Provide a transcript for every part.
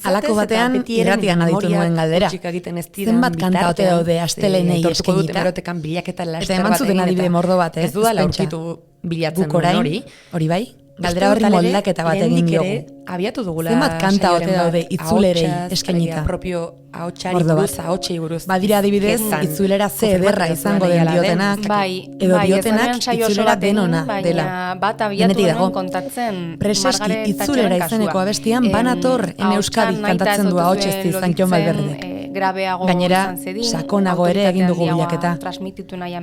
Halako batean irratian aditu nuen galdera. Zenbat kanta ote daude astelenei eskainita. Eta eman zuten adibide mordo bat, ez dudala aurkitu bilatzen hori bai? Galdera horri moldaketa bat egin diogu. Abiatu dugula. Zenbat kanta ote daude itzulerei eskainita. Propio ahotsari buruz, ahotsei buruz. Badira adibidez, itzulera ze ederra izango den diotenak, edo diotenak itzulera denona dela. Bat abiatu genuen kontatzen. Preseski itzulera izeneko abestian banator en Euskadi kantatzen du ahotsezti Sankion Balberdek. Gainera, sakonago ere egin dugu bilaketa.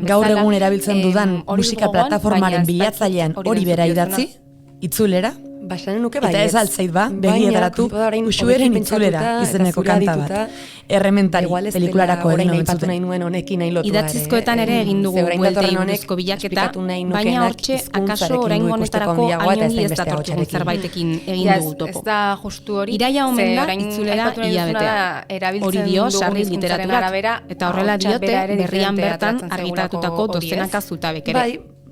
Gaur egun erabiltzen dudan musika plataformaren bilatzailean hori bera idatzi, itzulera, eta ez altzait ba, begietaratu, Uxueren itzulera izeneko kanta bat. Errementari, pelikularako egin omentzuten. Idatzizkoetan ere egin dugu bueltei buruzko bilaketa, baina hortxe, akaso orain honetarako hainongi ez datorkigun zerbaitekin egin dugu topo. Iraia omen da itzulera hilabetea. Hori dio sarri literaturak, eta horrela diote berrian bertan argitatutako dozenaka zutabek ere.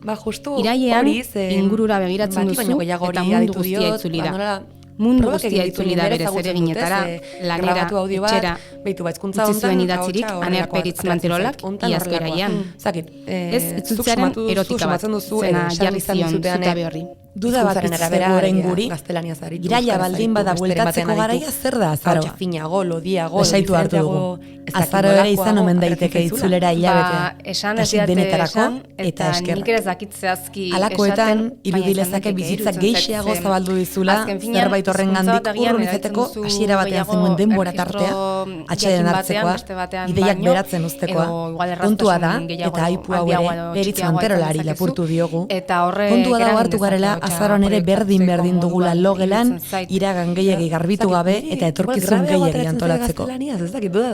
Irailean ingurura begiratzen duzu eta mundu guztia itzuli da. Mundu guztia itzuli da bere zereginetara, lanera, etxera, utzi zuen idatzirik Aner Peritz Manterolak iazko irailean. Ez itzultzearen erotika bat, zena jarri zion zutabe horri. Duda bat zegoaren guri, iraila baldin bada bueltatzeko garaia zer da azaroa? Esaitu hartu dugu. Azaro ere izan omen daiteke itzulera hilabetea. Kasi denetarako eta eskerrak. Halakoetan, irudilezake bizitza geixeago zabaldu dizula, zerbait horren gandik urrun izeteko hasiera batean zenuen denbora tartea, atxeden hartzekoa, ideiak beratzen uztekoa. Kontua da, eta aipu hau ere, Peritz Manterolari lapurtu diogu, kontua da hartu garela azaroan ere berdin dugula logelan, iragan gehiegi garbitu gabe eta etorkizun gehiegi antolatzeko.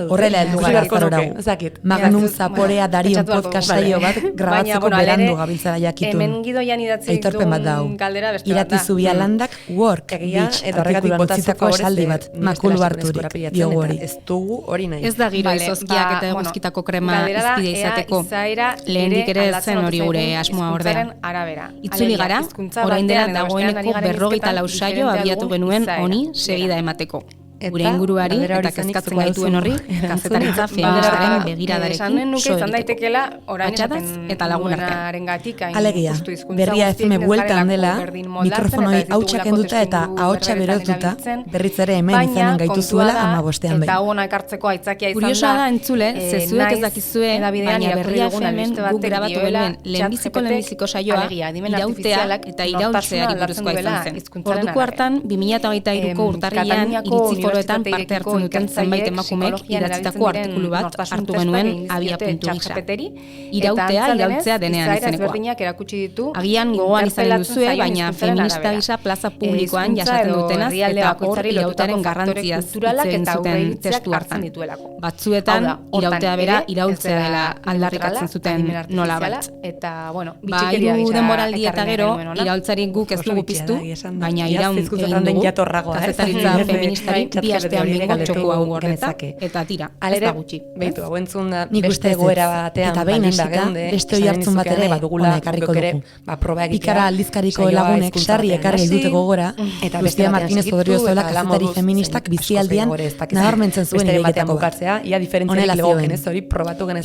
Horrela heldu gara azarorau. Magnum Zaporea Darion podcast saio bat grabatzeko berandu gabiltzara jakitun. Aitorpen bat dau. Iratizubia landak work bitch artikulan utzitako esaldi bat, makulu harturik diogu hori. Ez da giro izozkiak eta eguzkitako krema izpide izateko. Lehendik ere zen hori gure asmoa ordea. Itzuli gara, orain dela dagoeneko 54 saio abiatu genuen honi segida emateko. Gure inguruari eta kezkatuko gaituen horri, kazetaritza feministaren begiradarekin soilikeko. Atxadaz eta lagun artean. Alegia, berria FM bueltan dela, mikrofonoi hautsak enduta eta ahotsa berotuta, berriz ere hemen izanen gaituzuela 15ean behin. Kuriosoa da entzule, zezuek ez dakizue, baina berria FM-en guk grabatu genuen lehenbiziko saioa, irautea eta iraultzeari buruzkoa izan zen. Orduko hartan, 2023ko urtarrilean iritzi foroetan parte hartzen duten zenbait emakumek idatzitako artikulu bat hartu genuen abiapuntu gisa. Irautzea denean izenekoa. Agian gogoan izanen duzue, baina feminista gisa plaza publikoan jasaten dutenaz eta hor irautearen garrantziaz itzen zuten testu hartan. Batzuetan, irautea bera iraultzea dela aldarrikatzen zuten nolabait. Ba, hiru denboraldi eta gero, iraultzari guk ez dugu piztu, baina iraun egin dugu, kazetaritza feministari bi astean bingo txoku hau horretak, eta tira, ez da gutxi. Beitu, hau entzun da nik beste goera batean, eta behin hasita, beste hoi hartzun bat ere hona ekarriko dugu. Pikara aldizkariko lagunek sarri ekarri dute gogora, Guztia Martínez Odriozola kazetari feministak bizialdian nabarmentzen zuen iregetako bat. Honela zioen,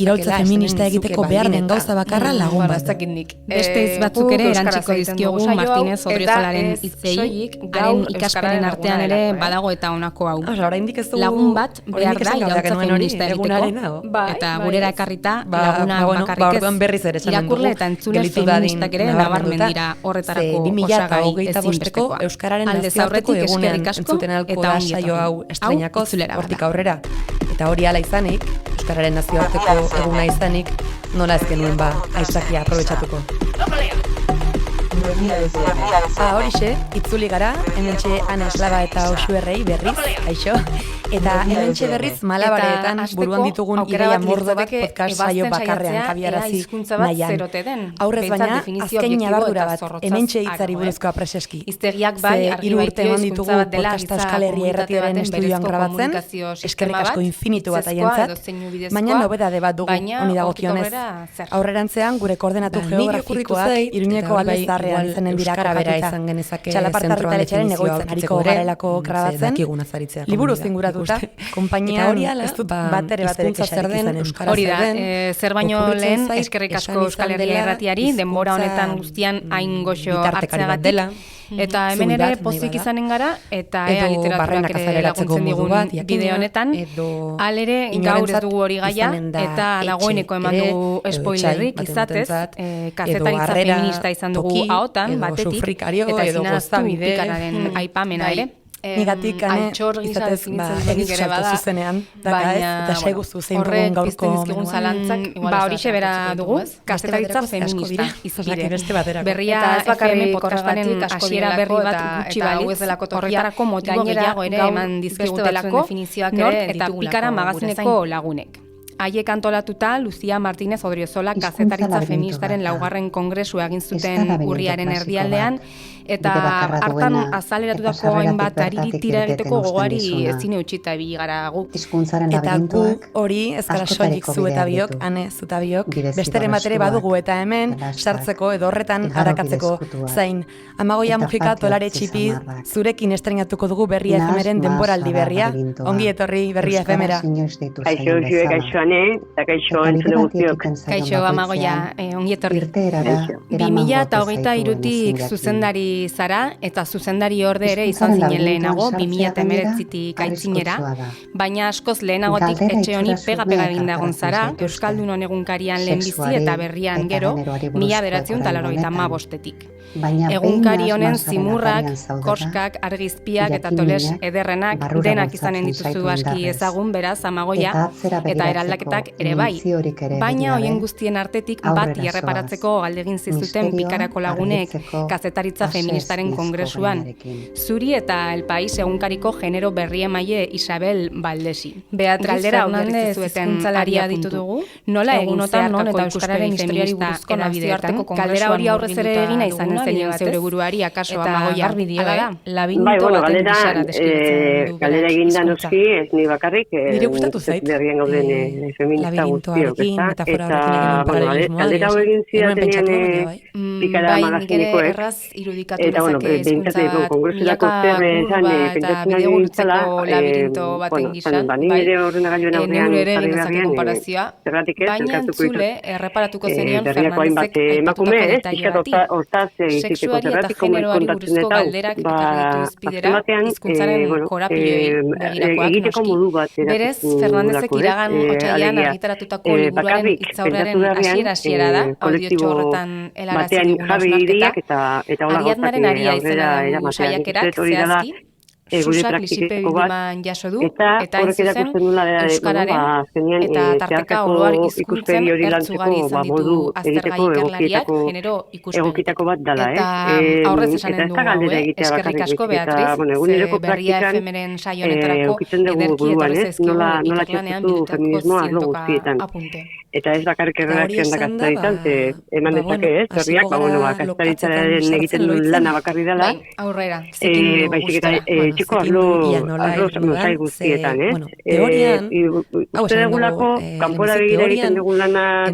iraultza feminista egiteko behar den gauza bakarra lagun bat. Beste hitz batzuk ere erantziko dizkiogu Martínez Odriozolaren hitzei, haren ikaspenen artean ere badago eta honako hau. Lagun bat behar da iraultza feminista egiteko, eta gurera ekarrita laguna bakarrik ez, irakurle eta entzule feministak ere nabarmen dira horretarako osagai ezinbestekoa. Aldez aurretik eskerrik asko eta ongi hau itzulera aurrera. Eta hori hala izanik, Euskararen nazioarteko eguna izanik, nola ez genuen aitzakia aprobetxatuko. Horixe, itzuli gara, hementxe Ana Eslaba eta Oxuerrei berriz, aixo. Eta hementxe berriz malabareetan buruan ditugun ideia mordo bat podcast saio bakarrean kabiarazi nahian. Aurrez baina, azken nabardura bat, hementxe hitzari buruzkoa preseski. Ze 3 urte eman ditugu podcasta Euskal Herria Irratiaren estudioan grabatzen, eskerrik asko infinitu bat aientzat, baina nobedade bat dugu honi dagokionez. Aurrerantzean gure koordenatu geografikoak Iruñeko albezarrean izanen dira kakatuta. Txalaparta argitaletxaren egoitzan hariko garelako grabatzen, liburu zinguratuta, konpainian ez dut batere esarik izanen. Hori da, zer baino lehen, eskerrik asko Euskal Herria Irratiari, denbora honetan guztian hain goxo hartzeagatik. Eta hemen ere pozik izanen gara, eta ea literaturak ere laguntzen digun bideo honetan. Alere gaur ez dugu hori gaia, eta dagoeneko eman dugu spoilerrik izatez, kazetaritza feminista izan dugu ahotan, batetik, eta ezin ahaztu pikararen aipamena ere. Nigatik ane izatez egizu salto zuzenean, eta saiguzu zein dugun gaurko menua. Horixe bera dugu, kazetaritza feminista izpide. Berria FM podcastanen hasiera berri bat gutxi balitz, horretarako motibo gehiago ere eman dizkigutelako, Nort eta Pikara magazineko lagunek. Haiek antolatuta, Lucia Martínez Odriozola kazetaritza feministaren 4. kongresua egin zuten urriaren erdialdean, eta hartan azaleratutako hainbat ariri tira egiteko gogoari ezin eutxita ibili gara gu. Eta gu hori ez gara soilik zu eta biok, Ane, zu eta biok, besteren batere badugu eta hemen sartzeko edo horretan harakatzeko zain. Amagoia Mujika Tolare Txipi, zurekin estrenatuko dugu Berria FM-eren denboraldi berria. Ongi etorri Berria FM-era. Kaixo, kaixo Ane, eta kaixo entzule guztiok. Kaixo Amagoia, ongi etorri. 2023tik zuzendari zara, eta zuzendari orde ere izan zinen lehenago, 2019tik aitzinera, baina askoz lehenagotik etxe honi pega-pega egindagon zara, Euskaldunon egunkarian lehenbizi eta berrian gero, 1985-etik. Egunkari honen zimurrak, korskak, argizpiak eta toles ederrenak denak izanen dituzu aski ezagun, beraz, Amagoia, eta eraldaketak ere bai. Baina hoien guztien artetik bat erreparatzeko galdegin zizuten Pikarako lagunek kazetaritza feministaren kongresuan. Zuri eta El País egunkariko genero berri emaile Isabel Baldesi. Galdera Hernández aria ditugu, nola egin zeharkako euskararen historiari buruzko nazioarteko kongresuan. Galdera hori aurrez ere egina izanen zenien zeure buruari, akaso Amagoia, ala da? Labinto baten gizara deskribitzen du. Galdera egin da noski, ez ni bakarrik, berrien gauden feminista guztiok, eta galdera hau egin zidatenean Pikara magazinekoek, eta bueno, pentsatzeko kongresuetako zer esan pentsatzen ari gintzala, ni ere ordenagailuan aurrean jarri beharrean, zergatik ez, elkartuko ditut, berriako hainbat emakume, ez, pixkat hortaz iziteko zergatik, kontatzen eta, azken batean, egiteko modu bat eratzen gulako, alegia, kolektibo batean jarri iriak eta hola Ariadnaren aria izena du saiakerak zehazki, Susak lisipegi diman jaso du, eta ez zen Euskararen eta tarteka oroar izkuntzen ertzugari izan ditu aztergai ikerlariak genero ikuspegitek. Eta aurrez esanen dugu hau, eskerrik asko Beatriz, Berria FM-eren saio honetarako ederki etorri zezkigu ikerlanean bidutako zientoka apunte. Eta ez bakarrik erredakzioan da kaztaritzan, eman dezake ez, berriak, kaztaritzaren egiten duen lana bakarri dela. Aurrera, baizik eta txiko arlo zai guztietan, ez? Uste degulako, kanpora begira egiten dugun lana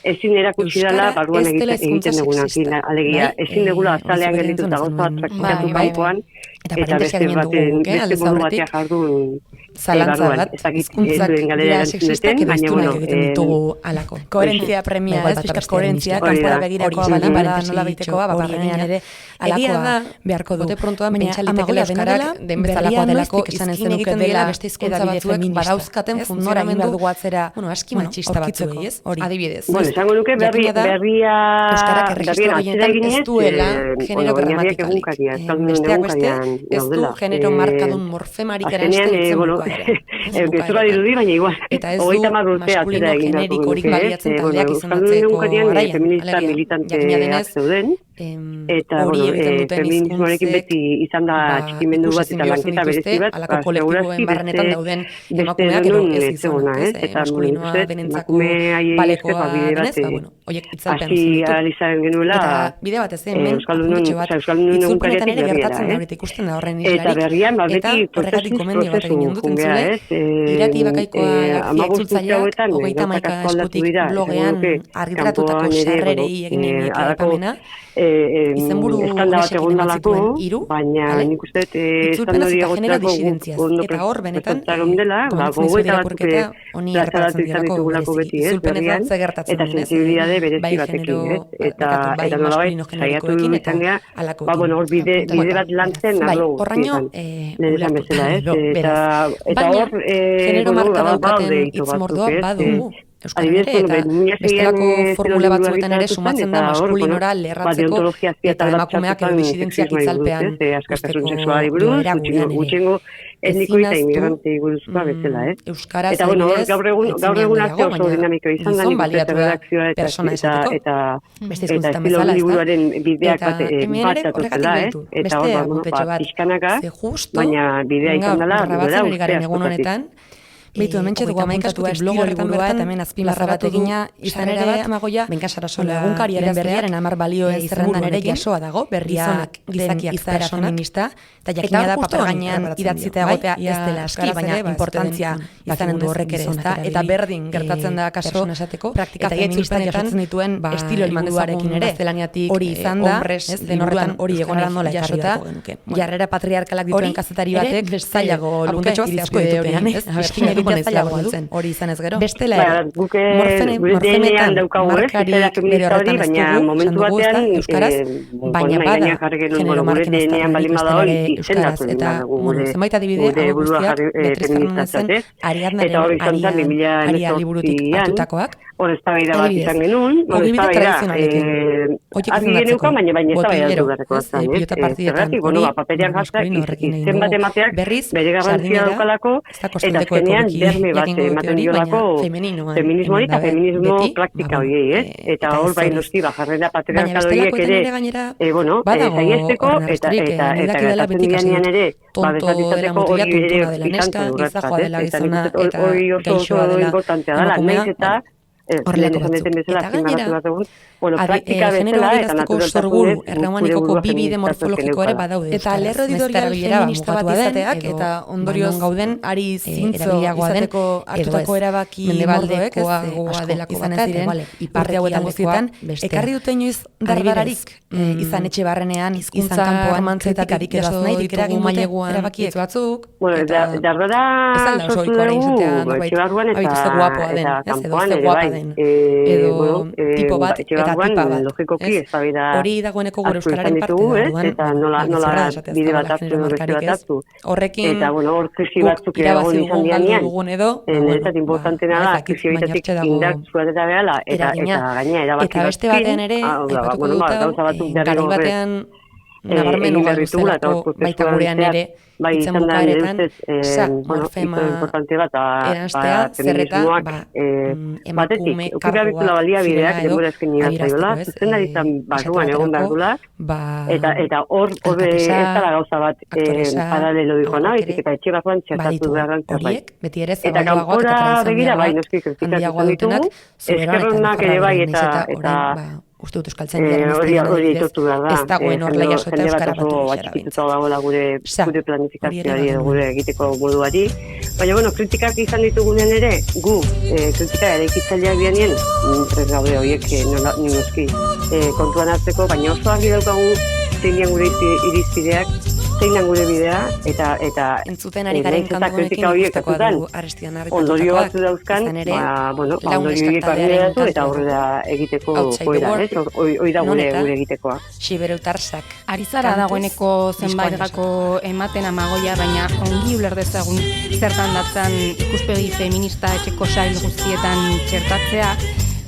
ezin erakutsi dela, barruan egiten dugunan, alegia, ezin degula azalean geldituta goza bat praktikatu kanpoan, eta beste modu batea jardun zalantza bat, hizkuntzak dira sexistak edo iztunak egiten ditugu alako. Koherentzia premia, ez? Bizkat koherentzia, kanpora begirakoa bala, para nola baitekoa, barrenean ere alakoa beharko du. Baina Amagoia Euskarak den bezalakoa delako izan ezen nuke dela beste hizkuntza batzuek badauzkaten funtzionamendu dugu atzera aski matxista batzuei, ez? Adibidez. esango nuke berria atzera eginez, ez duela genero gramatikalik. Besteak beste, ez du genero markadun morfemarik eraizten bukaera. Gezura dirudi, baina igual, hogeita marrurte atzera egin dako nuke, Euskaldunen garaian feminista militanteak zeuden, eta feminismoarekin beti izan da txikimendu bat eta lanketa berezi bat, kolektiboen barrenetan dauden emakumeak edo ez izan, eta emakume aiezte bide bat hasi alizaren genuela bide bat ez Euskaldunen egunkariatik berriera, eta berrian beti prozesu jungea, irati bakaikoa itzultzaileak, hogeita maika eskutik blogean argitratutako sarrerei egin aipamena, izenburu esaten emantzituen hiru, nik uste itzulpenaz eta genero disidentziaz, eta hor benetan komentzen zuen irakurketa honi erratatzen direlako itzulpenez ze gertatzen denez, bai genero bai maskulino generikoekin eta alakoekin. Bide bat lantzen horraino baina genero marka daukaten itzmordoa badugu Euskal ere, eta bestelako formula batzuetan ere sumatzen da maskulinora lerratzeko eta emakumeak edo disidentziak itzalpean usteko joera gurean ere. Euskaraz adibidez, gaur egun arte oso dinamiko izan da, nik uste redakzioa eta estilo liburuaren bideak batatuela, eta hor pixkanaka, baina bidea izan dela, egun honetan, Beitu hementxe dugu amaikastutik blogo horretan bertan, eta hemen azpimarra bat egina, izan ere amagoia, benkasarasola egunkariaren berriaren 10 balioen zerrendan ere jasoa dago, berriak gizakiak izaera feminista, eta jakina da paper gainean idatzita egotea ez dela aski, baina importantzia izanen du horrek ere, eta berdin gertatzen da kaso, praktika feministak jasotzen dituen estilo liburuarekin ere, hori izan da, denorretan hori egoneran nola jasota, jarrera patriarkalak dituen kazetari batek, zailago luketxoa zidazko ditupean, hori izan ez gero. Bestela, morfenetan markarik bere horretan ez dugu, esan dugu ez da, Euskaraz, baina bada genero marken ez da, Euskaraz, eta zenbait adibide, hau guztiak, Beatriz zen, Aria liburutik hartutakoak, hor eztabaida bat izan genuen, hor eztabaida argi geneukan, baina eztabaida dugarreko batzan, zerratik, paperiak gaztak, izen bat emateak, bere garrantzia daukalako, eta azkenean berme bat ematen diolako feminismoari eta feminismo praktika horiei, eta hor bai noski jarrera patriarkal horiek ere, zaiesteko, eta feminianean ere, bezatizateko hori ere izan zedurrat, eta hori oso importantea dela, nahiz eta, horrelako batzuk. Eta gainera, genero adierazteko sorburu erraumanikoko bi bide morfologiko ere badaude. Eta lerro editorial feminista bat izateak, eta ondorioz gauden ari zintzo izateko hartutako erabaki mordoek, izan ez ziren, parte hauetan guztietan, ekarri dute inoiz dardararik, izan etxe barrenean, hizkuntza armantzetak arik edo aznairik eragin dute erabakiek batzuk. Dardara sortu dugu, etxe barruan eta kanpoan ere bai. Edo tipo bat eta tipa bat. Logikoki hori dagoeneko gure euskararen parte da. Eta nola bide bat hartu, beste bat hartu. Horrekin eta hor krisi batzuk egon izan dianean. Niretzat importantena da, krisi horitatik indartzu eta behala, eta gaina erabaki eta beste batean ere, aipatuko dut, garai batean nabarmenu gauzelako baita gurean ere, itzen bukaeretan, morfema eranstea, zerreta, emakume kargoa zuela edo adierazteko, ez? Zuzendaritzan barruan egon behar dulak, eta hor ez dara gauza bat paralelo dikoana, eta etxe barruan txertatu beharran zerbait. Beti ere eta kanpora begira bai, noski kritikatu ditugu, eskerronak ere bai, eta uste dut euskaltzen diaren ez dagoen hor laia sota euskara bat atxikituta dagoela gure planifikazioari edo gure egiteko moduari. Baina, kritikak izan ditugunean ere, gu kritika eraikitzaileak bianien, tres gaude horiek noski kontuan hartzeko, baina oso argi daukagu zein gure irizpideak, zein gure bidea, eta entzuten ari garen kantuanekin ikustakoa dugu Arestian argitatutakoak. Ondorio batzu dauzkan, ondorio horiek argitaratu eta aurrera egiteko joera, hori da gure egitekoa. Xibereutarsak. Arizara dagoeneko zenbait gako ematen amagoia, baina ongi uler dezagun zertan datzan ikuspegi feminista etxeko sail guztietan txertatzea,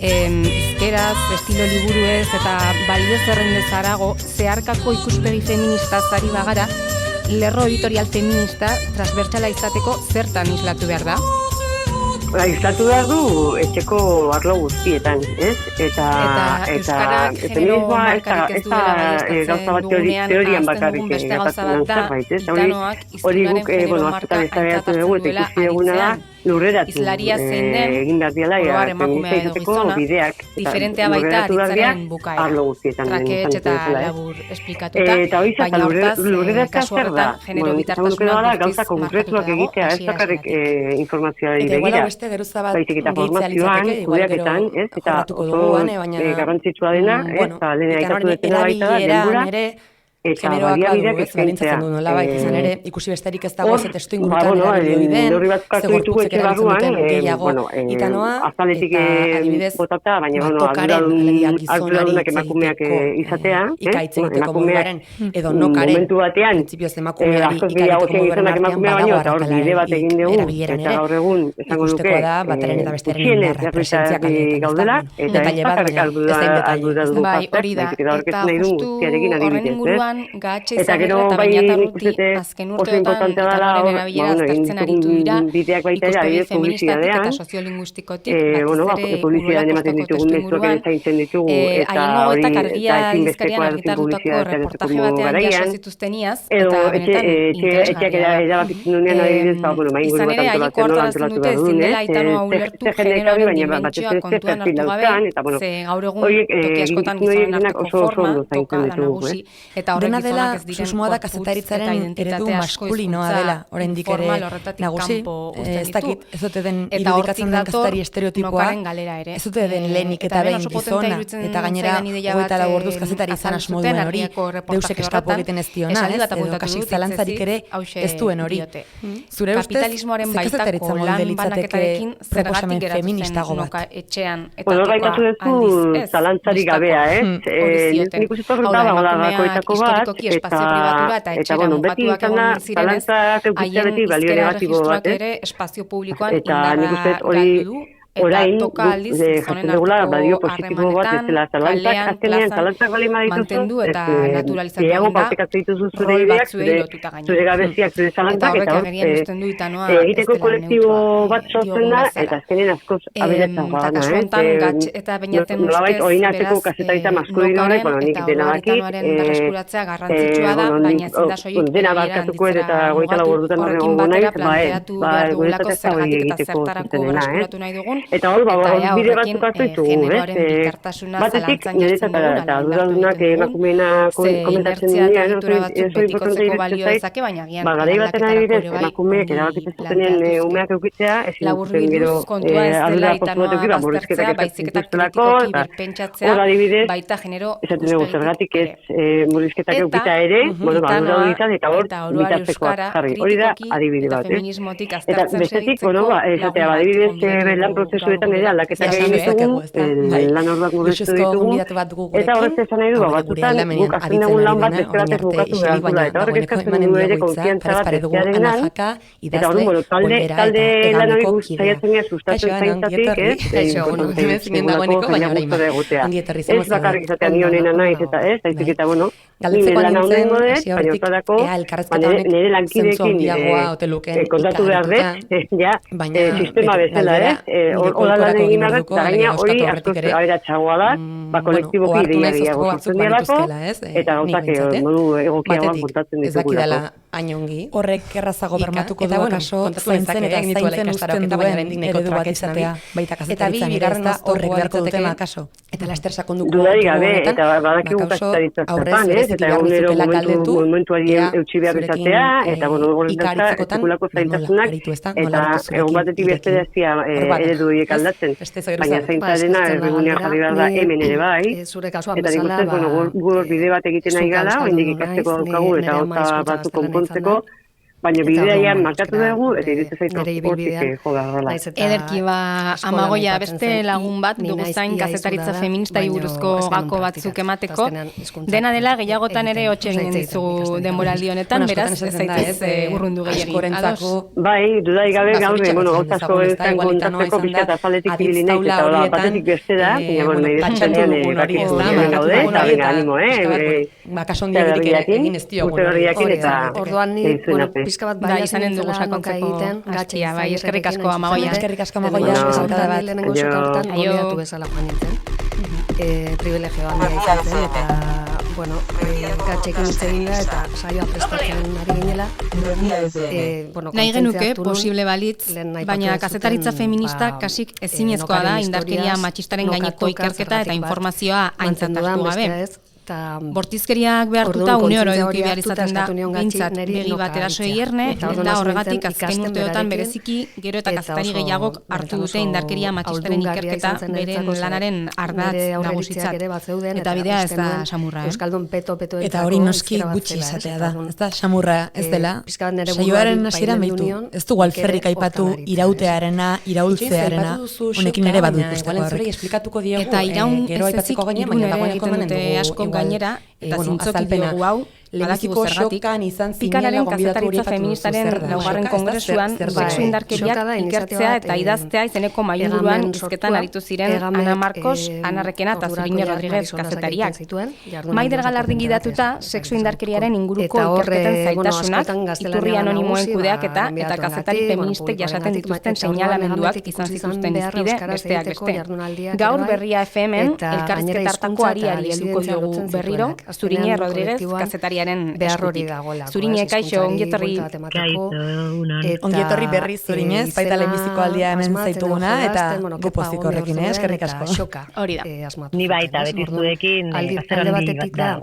izkeraz, estilo liburuez eta balio zerrendez harago, zeharkako ikuspegi feministaz ari bagara, lerro editorial feminista transbertsala izateko zertan islatu behar da? Islatu behar du etxeko arlo guztietan, ez? Eta euskarak genero markarik ez duela gauza bat teorian bakarrik gertatzen zerbait, ez? Hori guk, askotan eztabaidatu dugu eta ikusi duguna da lurreratu egin behar diala feminista izateko bideak. Diferentea baita aritzaren bukaera. Arlo guztietan. Traketx eta labur esplikatuta, baina hortaz kasu horretan genero bitartasuna gauza konkretuak egitea ez bakarrik informazioa begira. Baizik eta formazioan, kudeaketan, ez? Eta oso garrantzitsua dena, ez? Eta lehen aitatu dutela baita da, denbora, eta baliabideak eskaintzea. Izan ere, ikusi besterik ez dago, ez testu ingurutan erabili biden, horri bat kartu ditugu etxe barruan, azaletik botata, baina arduradunak emakumeak izatea, emakumeak momentu batean, askoz gehiago gizonak emakumea baino, eta hor bide bat egin dugu, eta gaur egun, esango duke, gutxienez errepresentzia gaudela, eta ez bakarrik arduradu jartzen, eta horrekin nahi du guztiarekin adibidez, eta gero bai ikustete oso importantea dela egin ditugun bideak baita ere publizitatean, publizitatean ematen ditugun mezuak ere zaintzen ditugu eta hori eta ezinbestekoa duten publizitatean garaian edo etxeak erabakitzen dunean adibidez main guru bat antolatu behar duen ze jende ekabe baina bat ez perfil dauzkan eta horiek ikusten oso ondo zaintzen ditugu dena dela, susmoa da kazetaritzaren eredu maskulinoa dela, oraindik ere nagusi, ez dakit, ez dute den irudikatzen den kazetari estereotipoa, ez dute den lehenik eta behin gizona, eta gainera 24 orduz kazetari izan asmo duen hori, deusek eskapo egiten ez diona, edo kasik zalantzarik ere ez duen hori. Zure ustez, ze kazetaritza molde litzateke proposamen feministago bat? Gaitatu duzu zalantzarik gabea, nik uste horretan dagoela gakoetako bat, eta beti izan da zalantzak eukitzea beti balio negatibo bat, espazio publikoan eta nik uste hori orain, jatzen dugula balio positibo bat, ez dela zalantzak bali madituzu, gehiago partekatzen dituzu zure ideak, zure gabeziak, zure zalantzak, eta hor, egiteko kolektibo bat sortzen da, eta azkenen askoz aberetzen gana, nolabait oinatzeko kazetaritza maskulino horrek, nik dena dakit, dena barkatuko eta goita laburdutan horrego naiz, guretzat ez da hori egiteko zuten eta hor, bide batzuk hartu ditugu, batetik, niretzat eta arduradunak emakumeena komentatzen dunean, oso importante iruditzen zait, garai baten adibidez, emakumeek erabakitzen zutenean umeak eukitzea, ezin duten gero ardura postu bat euki, murrizketak dituztelako, eta hor adibidez, esaten dugu zergatik ez murrizketak eukita ere, arduradu izan, eta hor, bitartekoak jarri, hori da adibide bat, eta bestetik, esatea, adibidez, lan prozesuetan ere aldaketak egin ditugu, lan orduak murriztu ditugu, eta horrez esan nahi du, batzutan guk azken dugun lan bat besteratez bukatu behar dula, eta horrek eskatzen du ere konfiantza bat bestearenan, eta hori, talde lan hori guztiatzen gara sustatzen zaintzatik, segulako jaina guztore egotea. Ez bakarrik izatea nionena naiz, eta ez, zaizik eta, nire lan hau nengo dut, baina otadako, nire lankideekin kontatu behar dut, sistema bezala, hola lan egin arret, eta gaina hori askoz aberatxagoa da, kolektiboki gehiago sortzen dialako, eta gauzak modu egokiagoan kontatzen ditugu lako. Horrek errazago bermatuko du akaso zaintzen eta zaintzen usten duen eredu bat izatea, baita kazetaritzan igarrena horrek beharko dutela akaso. Eta laster sakonduko dudari gabe, eta badakigu kazetaritza zertan, eta egunero momentuari eutxi behar izatea, eta sekulako zaintasunak, eta egun batetik beste dazia eredu horiek aldatzen, baina zaintzarena erregunean jarri behar da hemen ere bai, eta nik ustez, gu bide bat egiten nahi gala, oindik ikasteko daukagu, eta gauza batzu konpontzeko, baina bideian markatu dugu, eta iritzu zaitu hortik jo behar dela. Ederki Amagoia, beste lagun bat dugu zain kazetaritza feministari buruzko gako batzuk emateko. Dena dela gehiagotan ere hotxe egin dizugu denboraldi honetan, beraz ez zaitez urrundu gehiagin. Bai, dudai gabe gaur, gauzazko ezten kontatzeko pixka eta zaletik bilinek, eta hola, batetik beste da, nahi dezatzenean bakizu hemen gaude, eta venga, animo, egin ez diogun. Orduan ni, pixka bat bai izanen dugu sakontzeko gatxia, bai, eskerrik asko Amagoia. Eskerrik asko Amagoia, eskerrik bat. Lehenengo sokartan, goleatu bezala joan nintzen. Privilegioa handia izan zen, eta, bueno, gatxekin itzegin da, eta saioa prestatzen ari ginela. Nahi genuke, posible balitz, baina kazetaritza feminista kasik ezinezkoa da indarkeria matxistaren gaineko ikerketa eta informazioa aintzat hartu gabe. Bortizkeriak behartuta une oro eduki behar izaten da gintzat begi bat erasoi erne, eta horregatik azken urteotan bereziki gero eta kazetari gehiagok hartu dute indarkeria matxistaren ikerketa beren lanaren ardatz nagusitzat. Eta bidea ez da samurra. Eta hori noski gutxi izatea da. Ez da samurra ez dela. Saioaren hasieran behitu. Ez du alferrik aipatu irautearena, iraultzearena, honekin ere badut guztako horrek. Eta iraun ez ezik irune asko gainera, eta zintzoki diogu hau, badakigu zergatik, Pikararen kazetaritza feministaren laugarren kongresuan sexu indarkeriak ikertzea eta idaztea izeneko mailburuan hizketan aritu ziren Ana Marcos, Ana Requena eta Zuriñe Rodríguez kazetariak. Maider Galardin gidatuta, sexu indarkeriaren inguruko ikerketen zaitasunak, iturri anonimoen kudeaketa eta kazetari feministek jasaten dituzten seinalamenduak izan zituzten izpide besteak beste. Gaur Berria FM-en elkarrizketa hartako ariari helduko diogu berriro, Zuriñe Rodríguez kazetariaren eskutik. Zuriñe, kaixo, ongietorri. Ongietorri berri Zuriñez, baita lehenbiziko aldia hemen zaituguna, eta gupoziko horrekin, eskerrik asko. Hori da. Ni baita, beti zuekin, alde batetik da.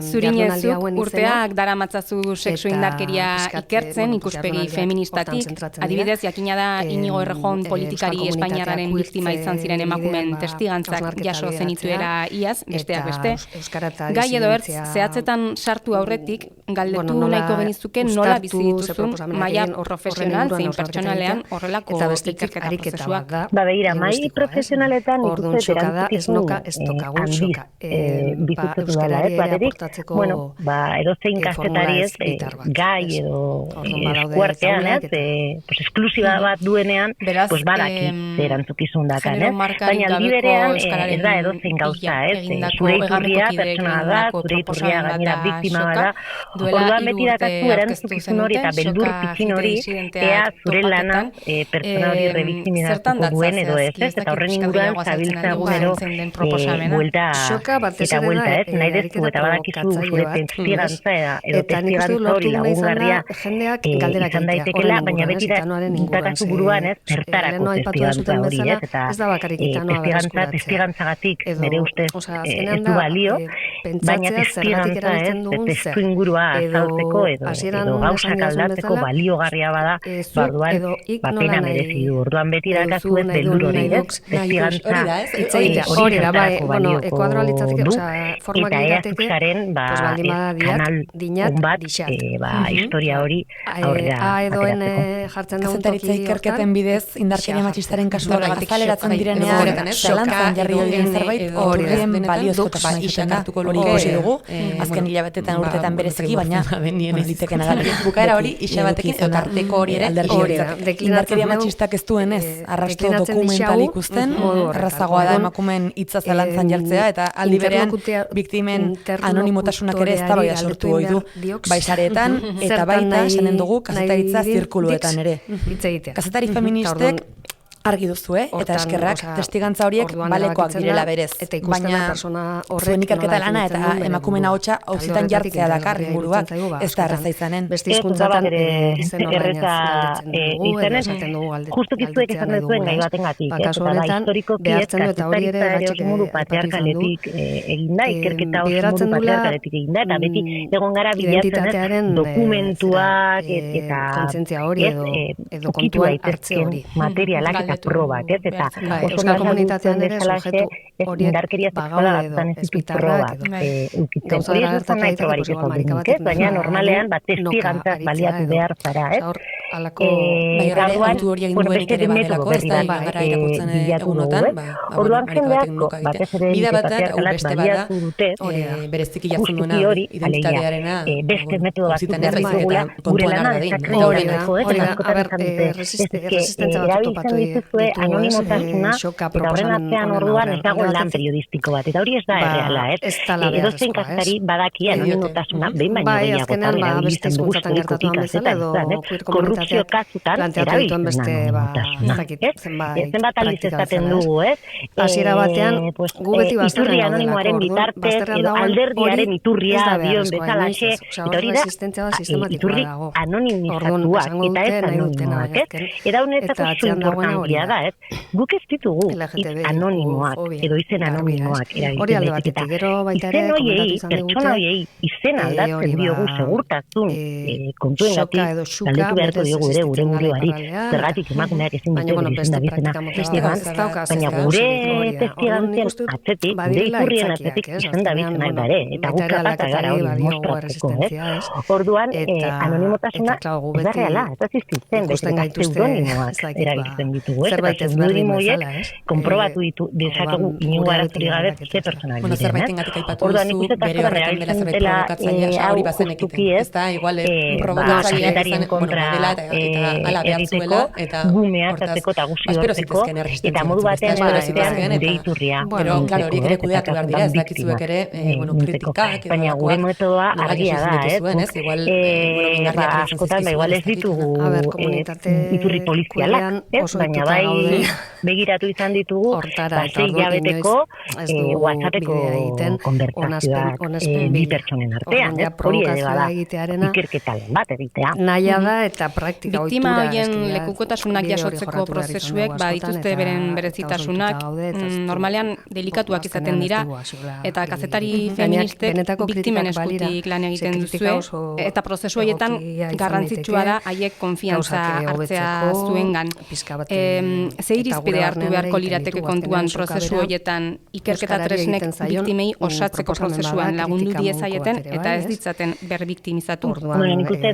Zuriñe, zuk urteak dara matzazu sexu indarkeria ikertzen ikuspegi feministatik. Adibidez, jakina da Inigo Errejón politikari espainiarraren biktima izan ziren emakumen testigantzak jaso zenituera iaz, besteak beste. Gai edo ertz, zehatzetan sartu aurretik, galdetu nahiko genizuke nola bizi dituzun maila profesional zein pertsonalean horrelako ikerketa prozesuak. Begira, mai profesionaletan ikuste erantzukizun handiz bizitzen dela, batetik, edozein kazetari ez, gai edo eskuartean, esklusiba bat duenean, badaki erantzukizun dakan, baina aldi berean ez da edozein gauza, zure iturria pertsona da, zure iturria gainera biktima bada, orduan beti dakatzu erantzukizun hori eta beldur pikin hori, ea zure lana pertsona hori rebiktimizatuko duen edo ez, eta horren inguruan zabiltza egunero buelta eta buelta ez, nahi dezu eta badakizu zure testigantza edo testigantza hori lagungarria izan daitekela, baina beti dakatzu buruan ez, zertarako testigantza hori ez, eta testigantzagatik nire ustez ez du balio, baina testigantza ez, testu ingurua azaltzeko edo gauzak aldatzeko baliogarria bada, orduan pena merezi du. Orduan beti dakazuen beldur hori ez, testigantza hori zertarako balioko du, eta ea zuzaren kanal onbat historia hori aurrera ateratzeko. Kazetaritza ikerketen bidez, indarkeria matxistaren kasua azaleratzen direnean, zelantzan jarri horien zerbait, horien baliozkotasun izakartuko ikusi dugu, azken hilabetetan urtetan bereziki, baina liteken agarri. Bukaera hori, isabatekin elkarteko hori ere alderdi hori. Indarkeria matxistak ez duen ez, arrastro dokumental ikusten, errazagoa da emakumeen hitza zalantzan jartzea, eta aldi berean biktimen anonimotasunak ere ez da bai sortu goi du, bai sareetan, eta baita esanen dugu kazetaritza zirkuluetan ere. Kazetari feministek argi duzue, eta eskerrak testigantza horiek balekoak direla berez. Baina zuen ikerketa lana eta emakumeen ahotsa auzitan jartzea dakar inguruak, ez da erraza izanen. Beste hizkuntzatan izen justukizuek izan duzuen gai batengatik, eta da historikoki ez kazetaritza ere oso modu patriarkaletik eginda, ikerketa oso modu patriarkaletik eginda, eta beti egon gara bilatzen ez dokumentuak eta ukitu daitezken materialak eta probak, ez? Eta Euskal Komunitatean ere sujetu horiek bagaude edo espitarrak gauza dara gertatzen daiteke, baina normalean testigantzaz baliatu behar zara, ez? Autu hori egin duenik ere badelako, ez da gara irakurtzen egunotan, orduan jendeako, batez ere bide batat, hau beste bada, bereziki jatzen duena identitatearena, beste metodo batzuk behar ditugula, gure lana resistentzia bat topatu dituzue, anonimotasuna, eta horren atzean orduan ez dago lan periodistiko bat, eta hori ez da erreala, ez? Edozein kastari badaki anonimotasuna, behin baino gehiagotan erabiltzen dugu gertatuan bezala edo korrupzio kasutan erabiltzen zenbat aldiz esaten dugu, ez? Hasiera batean, gu beti iturri anonimoaren bitartez, edo alderdiaren iturria dion bezalaxe, eta hori da, iturri anonimizatuak, eta ez anonimoak, ez? Eta honetako importantia da, ez? Guk ez ditugu anonimoak, edo izen anonimoak erabiltzen eta izen horiei, pertsona horiei, izen aldatzen diogu segurtasun kontuen gati, galdetu beharko diogu ere gure buruari, zergatik emakumeak ezin dute izan da bizena, baina gure testigantzien atzetik, gure iturrien atzetik izan da bizena ere, eta guk kapata gara hori mostratzeko, orduan, anonimotasuna ez da reala, ez da ziztitzen, beste pseudonimoak erabiltzen ditugu, eta pseudonimoiek konprobatu dezakegu inungo arazuri gabe ze pertsona diren. Zerbait engatik aipatu duzu, bere horretan dela zerbait provokatzailea, hori bazenekite, ez da, igual provokatzaileak izan dela eta ala behar zuela, eta gumeatzateko eta guziortzeko, eta modu batean gure iturria. Pero, claro, horiek ere kudeatu behar dira, ez dakizuek ere, kritikak, baina gure metodoa argia da, askotan, igual ez ditugu iturri polizialak, baina bai begiratu izan ditugu, zei jabeteko WhatsAppeko konbertazioak bi pertsonen artean, hori ere bada ikerketalen bat egitea. Naia da eta praktika biktima horien lekukotasunak jasotzeko prozesuek badituzte beren berezitasunak, normalean delikatuak izaten dira, eta kazetari feministek biktimen eskutik lan egiten duzue, eta prozesu horietan garrantzitsua da haiek konfiantza hartzea zuengan. Ze irizpide hartu beharko lirateke kontuan prozesu horietan ikerketa tresnek biktimei osatzeko prozesuan lagundu diezaieten eta ez ditzaten berbiktimizatu. Nik uste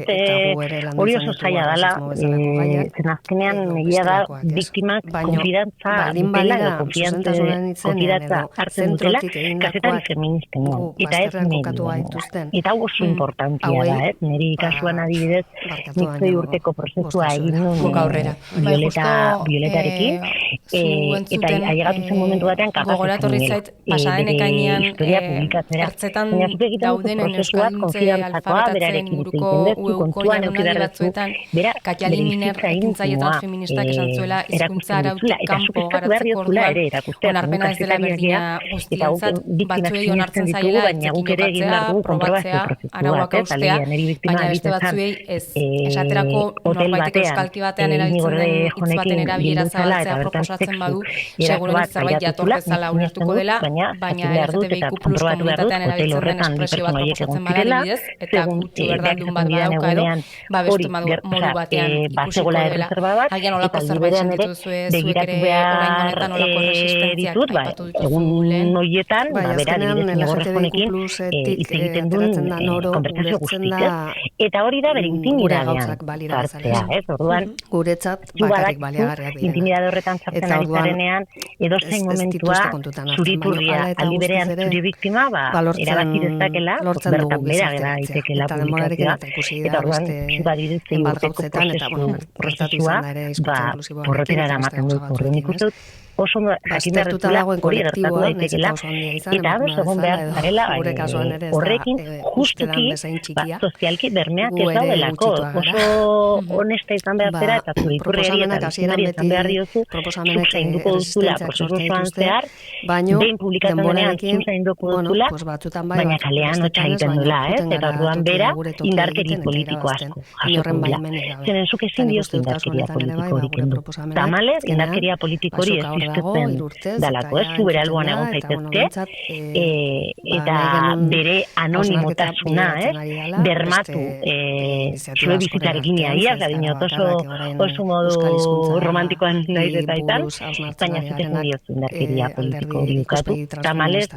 hori oso zaila dela, zen azkenean egia da biktimak konfidantza dutela edo konfidantza hartzen dutela kazetari feministen eta ez medioan. Eta hau oso importantia da, niri kasuan adibidez nik 6 urteko prozesua egin nuen Violetarekin, eta ailegatu zen momentu batean gogoratorri zait pasaden ekainean hartzetan daudenen euskalduntze alfabetatzen inguruko ueuko jardunaldi batzuetan Katialin Miner ekintzaietan feministak esan zuela hizkuntza arautik kanpo garatzeko orduan onarpena ez dela berdina guztientzat batzuei onartzen zaiela etekin probatzea, arauak haustea, baina beste batzuei ez esaterako norbaitek euskalki batean erabiltzen den hitz baten erabilera zabaltzea proposatzen badu, seguruenez zerbait jatorrezala ulertuko dela, baina LGTBIQ+ komunitatean erabiltzen den espresio bat proposatzen bada adibidez, eta gutxu berdaldun bat badauka edo, babestu modu batean ikusiko dela. Hagian olako zerbait sentitu duzue zuek ere orain honetan olako resistentziak aipatu dituzule. Egun horietan, bera adibidez negorrezkonekin hitz egiten duen konbertsazio guztik, eta hori da bere intimidadean zartzea, orduan guretzat bakarrik baliagarriak dira. Intimidade horretan zartzen ari zarenean, edozein momentua zuriturria aldi berean zuri biktima, erabaki dezakela, bertan bera gara itekela publikazioa, eta orduan badirezte urteko prozesua, porrotera eramaten dut horren ikusten oso jakin berretula hori gertatu daitekela, eta ados egon behar zarela horrekin justuki sozialki bermeak ez daudelako, oso honesta izan behar zera, eta zuriturriari eta bizimari izan behar diozu, zuk zainduko duzula prozesuan zehar, behin publikatu denean zuk zainduko duzula, baina kalean hotxa egiten dula, eta orduan bera indarkeri politiko asko jasoko dula. Zeren zuk ezin diozu indarkeria politiko hori kendu. Tamalez, indarkeria politiko hori ez existitzen dalako, ez, zu bere alboan egon zaitezke, eta bere anonimotasuna, bermatu zure bizitzarekin iaia, gadinot oso modu romantikoan naiz eta ital, baina zuten diozun darkeria politiko hori ukatu, tamalez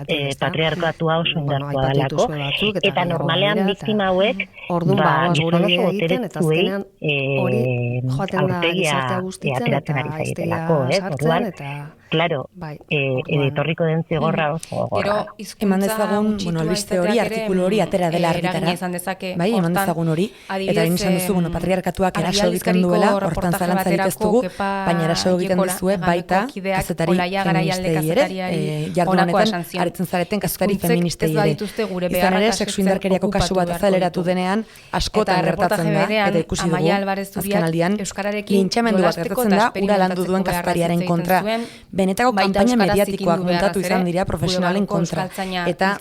patriarkatua oso indartua dalako, eta normalean biktima hauek gizon oso boteretzuei aurpegia ateratzen ari zaietelako, orduan, claro, etorriko den zigorra oso gogorra. Eman dezagun, albiste hori, artikulu hori, atera dela argitara. Bai, eman dezagun hori. Eta egin izan duzu, patriarkatuak eraso egiten duela, hortan zalantzarik ez dugu, baina eraso egiten duzue baita kazetari feministei ere, jardu honetan, aretzen zareten kazetari feministei ere. Izan ere, sexu indarkeriako kasu bat azaleratu denean, askotan gertatzen da, eta ikusi dugu, azken aldian, lintxamendu bat gertatzen da, ura landu duen kazetariaren kontra. Benetako kanpaina mediatikoak montatu izan dira profesionalen kontra. Eta,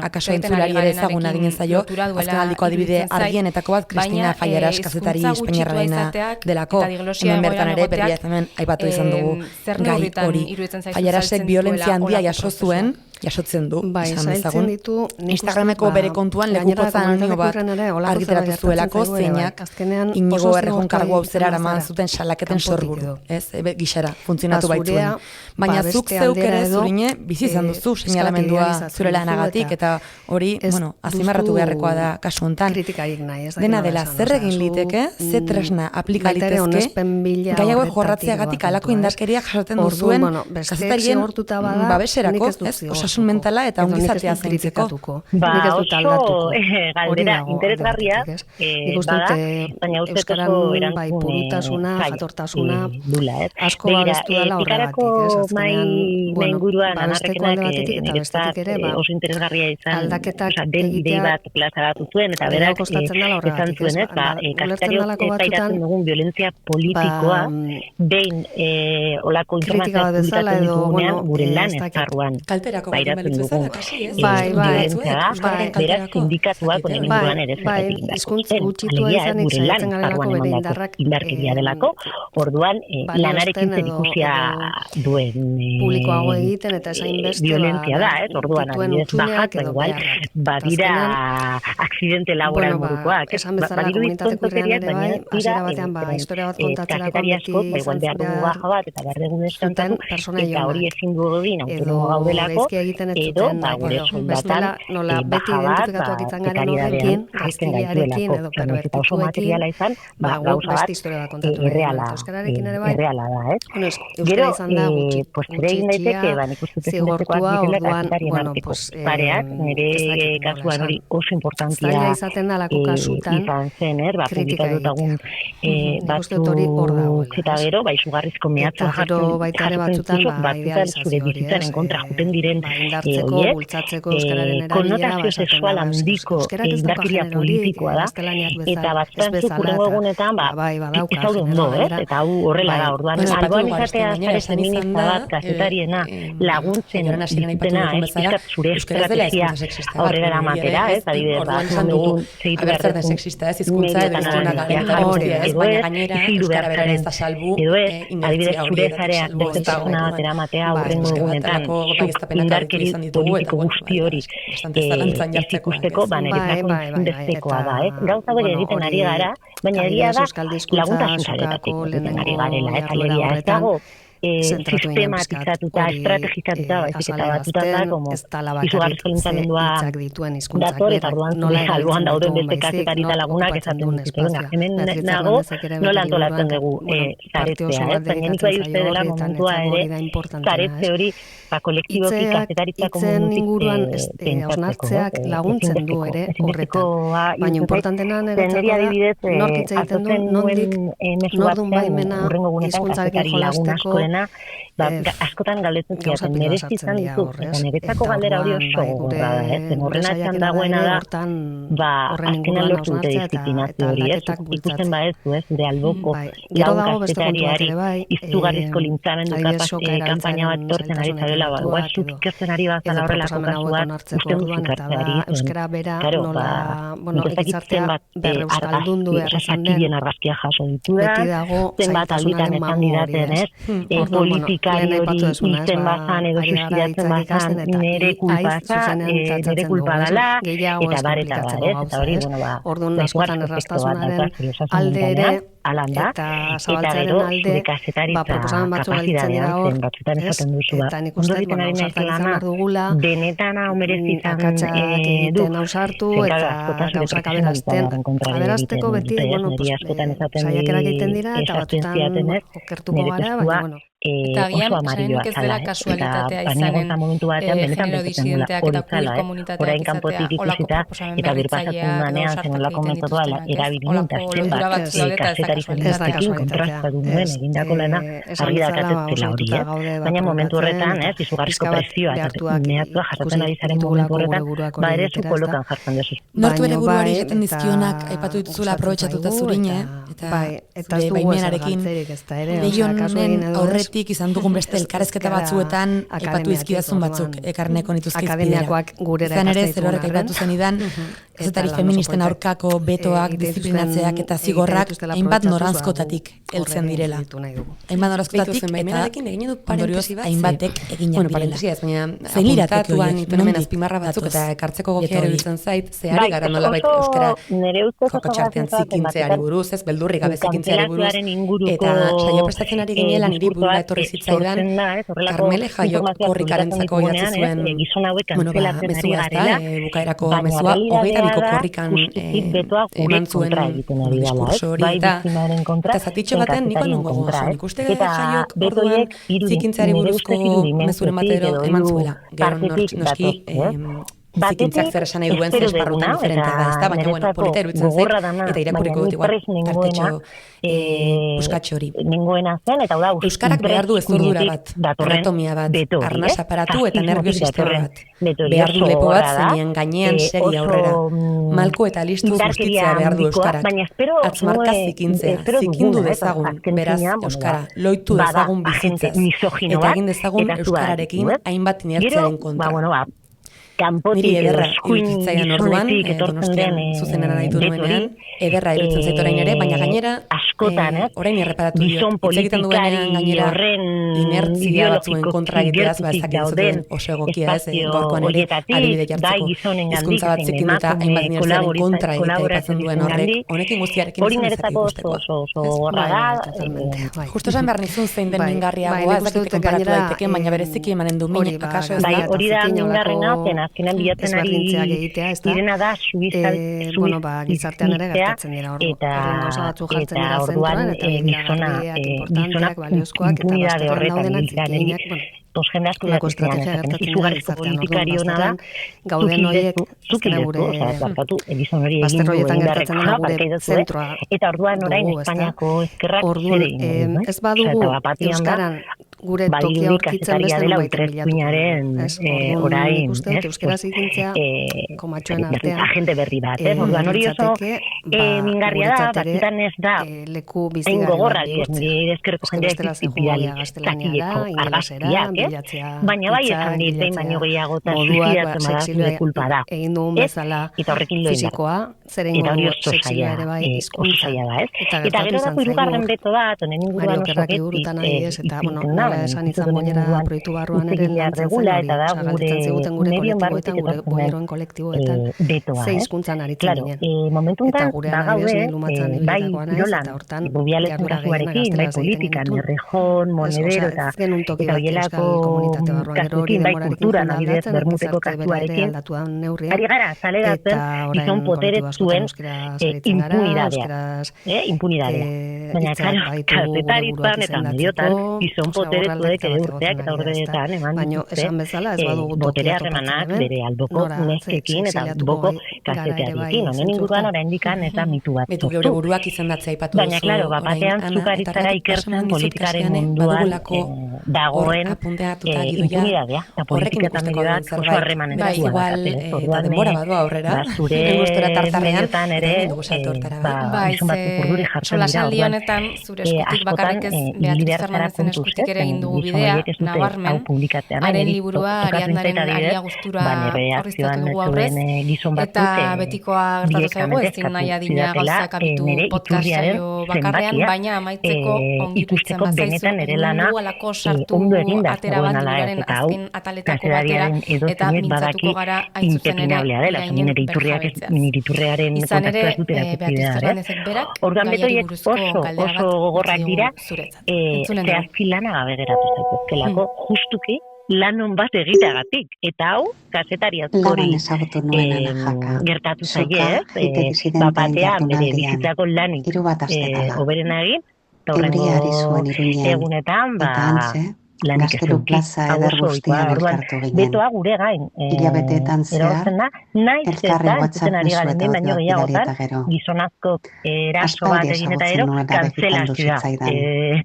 akaso entzulari ere ezaguna ginen zaio, azken aldiko adibide argienetako bat, Cristina Fallaras kazetari espainiarrarena delako, hemen bertan ere, berria hemen aipatu izan dugu gai hori. Fallarasek violentzia handia jasotzen du, izan dezagun. Instagrameko bere kontuan lekukotza anonimo bat argitaratu zuelako, zeinak Inigo Errejón kargu hau zera araman zuten salaketen sorburu, gixara, funtzionatu baitzuen. Baina zuk zeuk ere zurine, bizi izan duzu, seinalamendua zure lanagatik, eta hori, azimarratu beharrekoa da kasu hontan. Dena dela, zer egin liteke, ze tresna aplika litezke, gai hauek jorratzeagatik alako indarkeriak jasotzen duzuen kazetarien babeserako, osasun mentala eta ongizatea zaintzeko. Oso galdera interesgarria, baina ustez oso purutasuna, jatortasuna, asko babestu dela horregatik, mai inguruan anarrekenak niretzat oso interesgarria izan, den idei bat plazaratu zuen, eta berak esan zuen ez, kazetariok zairatzen dugun violentzia politikoa, behin olako informazioa publikatzen ditugunean gure lan ezarruan. Pairatzen dugun violentzia da, berak sindikatuak honen inguruan ere zerretik dako. Alegia gure lan ezarruan emandako indarkeria delako, orduan lanarekin zerikusia duen publikoago egiten eta esain beste violentzia da, orduan adibidez bajak, igual badira aksidente laboral burukoak, esan bezala komunitateko irrean ere bai, hasiera batean historia bat kontatzera asko, igual behar dugu baja bat eta behar dugu deskantatu, eta hori ezin dugu din autonomo gaudelako, edo gure soldatan baja bat, prekaridadean hasten gaituelako, eta oso materiala izan, gauza bat erreala da, gero, ere egin daiteke, nik uste zigortua orduan, pareak, nire kasuan hori oso importantia izan zen, publikatutagun batzuk eta gero, izugarrizko mehatza jartzen batzutan zure bizitzaren kontra juten diren konnotazio sexual handiko indarkeria politikoa da, eta batzutan zukurrengo egunetan izaude ondo, eta hau horrela da, orduan alboan izatea zare feminista bat, kazetariena laguntzen ditena, pizkat zure estrategia aurrera eramatera, adibidez, zeitu behar den sexista ez, izkuntza edo iztuna baina gainera, euskara bera ez da salbu, adibidez, zure zarea dezetasuna bat eramatea aurrengo egunetan, indarkeri politiko guzti hori ez ikusteko, niretzako inbestekoa da, gauza bere egiten ari gara, baina egia da laguntasun zaretatik egiten ari garela, alegia ez dago sistematizatuta, estrategizatuta, baizik eta batutan da, como izugarrizko lintzamendua dator, eta orduan zure alboan dauden beste kazetari eta lagunak esaten dut, hemen nago, nola antolatzen dugu zaretzea, baina nik bai uste dela momentua ere, zaretze hori, kolektiboki kazetaritza inguruan hausnartzeak laguntzen du ere horretan. Baina importantena niretzako da, nork hitz egiten du, nondik, nordun baimena hizkuntzarekin jolasteko, askotan galdetzen ziaten, merezi izan ditu, eta niretzako galdera hori oso gogorra da, horren atxan dagoena da, azkenan lortu dute disiplinazio hori, ikusten ba ez du, zure alboko lagun kazetariari izugarrizko lintzamendu kampaina bat tortzen ari zarela, zuk ikertzen ari bazala horrelako kasuan, uste dut zukartzeari, euskara bera, nola gizartea berreuskaldundu errazan den, argazkia jaso ditu da, zenbat alditan esan didaten, politika sindikari hori izten bazan edo sustidatzen bazan nire kulpa dela, eta bar, eta hori, orduan askotan errastasunaren alde ere, eta zabaltzaren alde, proposamen batzuk galitzen dira hor, eta nik uste, ausartak izan behar dugula, benetan hau merezizan egiten ausartu, eta gauzak aberazteko beti, saiakerak egiten dira, eta batzutan okertuko gara, baina, eta agian, saienik ez dela kasualitatea izanen genero disidenteak eta queer komunitateak izatea olako proposamen berritzailea edo sartak egiten dituztenak, olako lotura batzu daude eta ez da kasualitatea. Egindako lana argi dakatetzela hori, baina momentu horretan, izugarrizko presioa, mehatua jartzen ari zaren momentu horretan, ere zu kolokan jartzen dezu. Nortu ere buruari egiten dizkionak, aipatu dituzula aprobetxatuta zurine, eta zure baimenarekin, legionen aurretik izan dugun beste elkarrezketa batzuetan aipatu izkidazun batzuk ekarneko nituzkizpidera. Izan ere, zer horrek aipatu zenidan, kazetari feministen aurkako betoak, disiplinatzeak eta zigorrak hainbat noranzkotatik heltzen direla. Hainbat noranzkotatik eta ondorioz hainbatek eginak direla. Zein lirateke horiek, nomen azpimarra batzuk eta ekartzeko gokia erabiltzen zait, zehari gara nolabait euskara joko txartean zikintzeari buruz, ez beldurri gabe zikintzeari buruz, eta saio prestatzen ari ginela niri burura etorri zitzaidan, Karmele Jaiok korrikarentzako idatzi zuen, mezua ez da, bukaerako mezua, 22ko korrikan eman zuen diskurso hori, eta zatitxo baten niko nungo gozo, nik uste Jaiok orduan zikintzeari buruzko mezuren batero eman zuela, gero noski, zikintzak zer esan nahi duen zer esparrutan diferentea da, ez da, baina polita eruditzen zait, eta irakuriko dut igual, tartetxo buskatxo hori. Euskarak behar du ezurdura bat, anatomia bat, arnaz aparatu eta nerviosistema bat. Behar du lepo bat zeinen gainean segi aurrera. Malko eta listu justitzea behar du Euskarak. Atzmarka zikintzea, zikindu dezagun, beraz Euskara, loitu dezagun bizitzaz, eta egin dezagun Euskararekin hainbat inertziaren kontra. Niri ederra iruditzaidan orduan, Donostian zuzenean aditu nuenean, ederra iruditzen zait orain ere, baina gainera, orain erreparatu diot, itzegiten duenean gainera, inertzia batzuen kontra egiteaz, ezakitzen oso egokia ez, gorkoan ere, adibide jartzeko, hizkuntza bat zikin duta, hainbat inertziaren kontra egitea ipatzen duen horrek, honekin guztiarekin izan ezak ikustekoa. Justo esan behar nizun zein den mingarriagoa, ez dakite konparatu daiteken, baina bereziki emanen du min, akaso ez da. Hori da mingarrena, azkenan bilatzen ari direna da gizartean ere gertatzen dira eta orduan gizona impunidade horretan jende asko da estrategia gertatzen izugarrizko politikari hona da, gauden horiek zukina gure bazter horietan gertatzen dena gure zentroa. Eta orduan orain Espainiako ezkerrak zer egin ez badugu Euskaran gure tokia horkitzen beste nubaitan bilatuko. Orain, euskaraz ikintzea komatxoen artean. Agente berri bat, orduan hori oso mingarria da, batzitan ez da, egin gogorra, nire ezkerreko jendeak izpidali, zakileko argazkiak, baina bai esan dit, behin baino gehiago eta suizidatzen bada zure kulpa da. Egin duen bezala fisikoa, zer egin gogor seksilua ere bai izkuntza. Eta gero dako irugarren beto bat, honen inguruan oso nola esan izan boinera proiektu barruan ere lantzen zen hori, galdetzen ziguten gure kolektiboetan, gure boieroen kolektiboetan, ze hizkuntzan aritzen ginen. Eta gure anabioz lumatzen ibilitakoa naiz, eta hortan jardura gehienak gaztelaz egiten gintuen. Errejon, Monedero, eta Euskal komunitate barruan gero hori demorarekin aldatzen, gizarte bera ere aldatuan neurrian. Ari gara, zaledatzen, gizon potere zuen impunidadea. Baina, kazetaritzan eta mediotan, gizon potere zuek ere urteak eta urteetan eman dituzte botere harremanak bere alboko neskekin eta alboko kazetearekin. Honen inguruan oraindikan eta mitu bat. Betu geure buruak izendatzea ipatu duzu. Baina, klaro, batean zukaritzara ikertzen politikaren munduan dagoen impunidadea. Eta politiketan medioak oso harremanen da. Igual, eta denbora badua aurrera. Zure mediotan ere, izun batzuk urduri jartzen dira. Solasaldi honetan, zure eskutik bakarrik ez Beatriz Fernandezen eskutik ere egin dugu bidea, nabarmen, haren liburua, Ariadnaren aria guztura horriztatu dugu aurrez, eta betikoa gertatu zaigu, ezin nahi adina gauzak abitu podcast saio bakarrean, baina amaitzeko ongi iruditzen bazaizu, mundu alako sartu atera bat liburuaren azken ataletako batera, eta mintzatuko gara hain zuzen ere gainen berjabetzeaz. Izan ere, Beatriz Fernandezek berak, gaiari buruzko galdera bat dira zuretzat. Zehazki lana gabe geratu zaitezkelako, justuki, lanon bat egiteagatik. Eta hau, kazetari askori gertatu zaie, bapatea bere bizitzako lanik oberena egin, eta horrengo egunetan, lanik Gaztelu plaza eder guztian elkartu ginen. Betoa gure gain. Hilabeteetan zehar, elkarri WhatsApp mezueta otak bidali eta gero. Gizonazko eraso bat egin eta gero, kantzelazioa.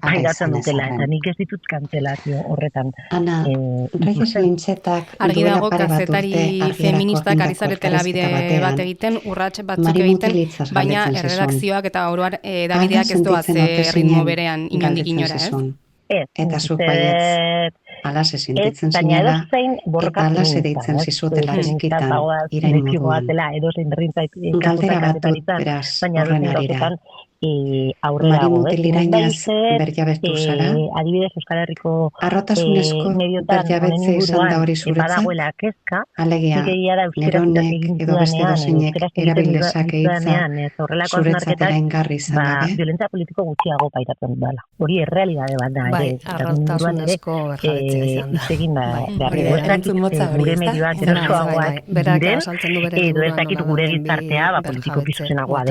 Pairatzen dutela, eta nik ez ditut kantzelazio horretan. Ana, Reyes Lintzetak argi dago kazetari feministak ari zaretela bide bat egiten, urrats batzuk egiten, baina erredakzioak eta oroar Davideak ez doaz ritmo berean inondik inora, ez? Eta zuk baietz alase sentitzen zinela, eta alase deitzen zizutela txikitan irain moduan. Galdera bat beraz horren arira. Mari mutil irainaz berjabetu zara, arrotasunezko berjabetze izan da hori zuretzat, alegia, neronek edo beste dozeinek erabildezak eitzen zuretzat eraingarri izan gabe. Violentzia politiko gutxiago pairatzen dela. Hori errealidade bat da. Bai, arrotasunezko berjabetzea izan da. Egin da, gure medioak erosoagoak diren, edo ez dakit gure gizartea politiko pizuzenagoa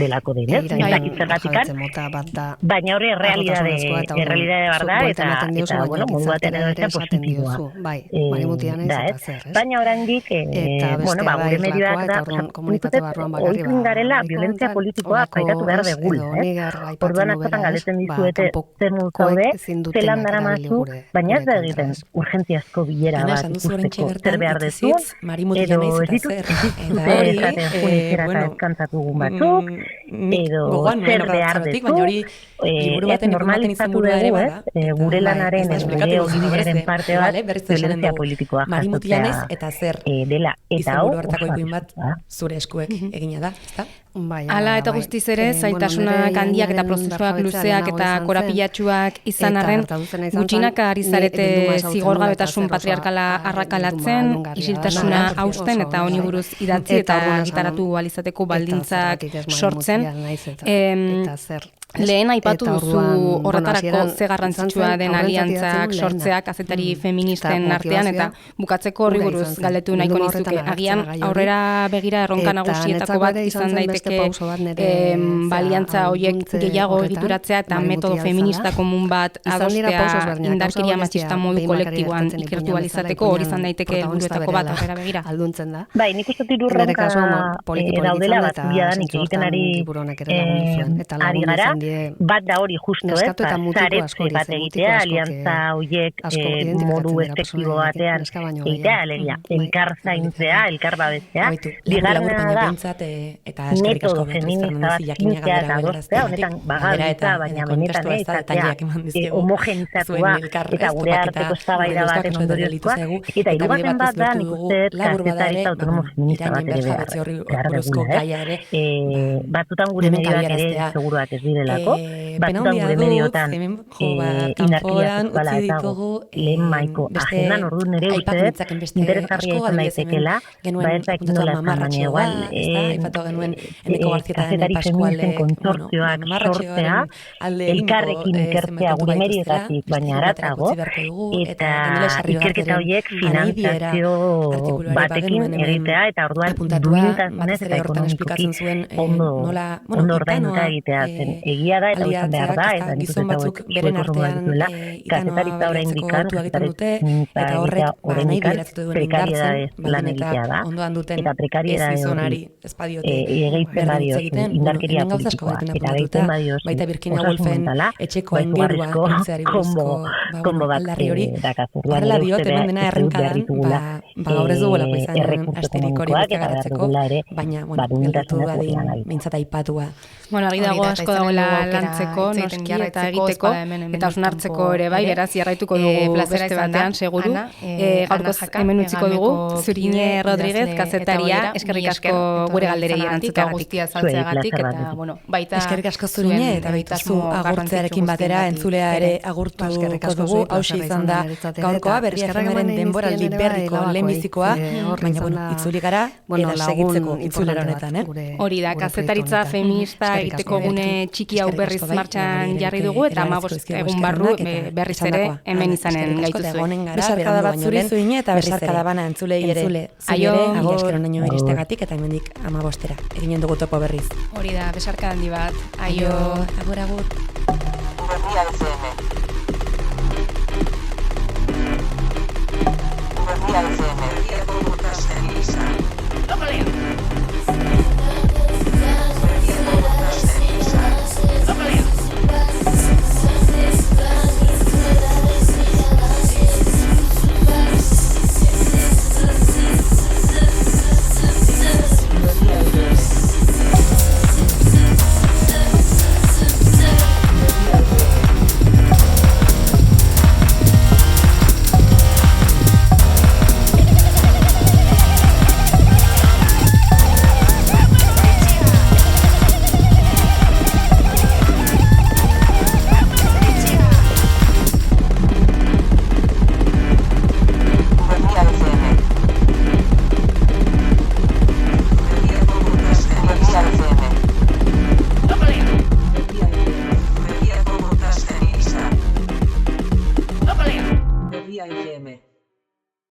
delako denez. Baina hori errealidade bat da, eta bueno, modu batean edo ez positiboa. Baina oraindik, gure medioak da, oitzen garela, violentzia politikoa pairatu behar degula. Orduan askotan galdetzen dizuete, zer multzaude, zelan dara mazu, baina ez da egiten urgentziazko bilera bat ikusteko zer behar dezu, edo ez ditut esaten junikera eta eskantzatugun batzuk, edo zer behar dezu, ez normalizatu dugu, gure lanaren, gure ogibideren parte bat, violentzia politikoa jasotzea dela, eta hau zure eskuek egina da, ezta? Hala eta guztiz ere, zaitasunak handiak eta prozesuak luzeak eta korapilatsuak izan arren, gutxinaka ari zarete zigorgabetasun patriarkala arrakalatzen, isiltasuna hausten eta honi buruz idatzi eta gitaratu alizateko baldintzak sortzen. Lehen aipatu duzu horretarako ze garrantzitsua den aliantzak sortzeak kazetari feministen artean, eta bukatzeko horri buruz galdetu nahiko nizuke. Agian aurrera begira erronka nagusietako bat izan daiteke aliantza horiek gehiago egituratzea eta metodo feminista komun bat adostea indarkeria matxista modu kolektiboan ikertu alizateko, hori izan daiteke helburuetako bat aurrera begira. Bai, nik uste dut erronka daudela bat biadanik egiten ari gara, bat da hori justo ez, zaretze bat egitea, aliantza horiek modu efektibo batean egitea, alegia, elkar zaintzea, elkar babestea, bigarrena da, metodo feminista bat zintzea eta adostea, honetan bagabitza, baina benetan izatea, homogenizatua eta gure arteko eztabaida baten ondoriozkoa, eta hirugarren bat da, nik uste kazetaritza autonomo feminista bat ere behar dugula, batzutan gure medioak ere seguruak ez direla, batzutan gure mediotan indarkeria sexuala ez dago lehen maiko agendan, orduan nire uste interesgarria izan daitekela, ez dakit nola esan, baina igual kazetari feministen kontzortzioak sortzea, elkarrekin ikertzea gure medioetatik, baina haratago, eta ikerketa horiek finanziazio batekin egitea, eta orduan duintasunez eta ekonomikoki ondo ordainduta egitea zen. Egia da eta izan behar da, eta nik uste hauek beren artean kazetaritza horrein dikan, eta horrek prekariedadez lan egitea da, eta prekariedadez egeitzen badioz, indarkeria politikoa, eta egeitzen badioz, osasun mentala, baizugarrizko kombo bat dakazurduan, ere uste behar behar ditugula errekurtso ekonomikoak, eta behar dugula ere, baina, bueno, gelditu dadin, mintzat aipatua. Bueno, argi dago asko dagoela lantzeko, noski eta egiteko, eta osnartzeko ere bai, beraz, jarraituko dugu beste batean, seguru. Gaurkoz hemen utziko dugu, Zurine Rodríguez, kazetaria, eskerrik asko gure galderei erantzuteagatik. Eta, bueno, baita... Eskerrik asko Zurine, eta baita zu agurtzearekin batera, entzulea ere agurtuko dugu, hausia izan da gaurkoa, berri efemeren denboraldi berriko lehenbizikoa, baina, bueno, itzuli gara, eta segitzeko itzulera honetan, Hori da, kazetaritza feminista egiteko gune txiki hau berriz martxan jarri dugu, eta 15 egun barru berriz ere hemen izanen gaituzue. Besarkada bat zuri Zurine, eta besarkada bana entzulei ere. Aio, esker onaino iristegatik, eta hemendik 15era. Eginen dugu topo berriz. Hori da, besarkada handi bat. Aio, agur. Berria FM. Berria FM. Berria FM.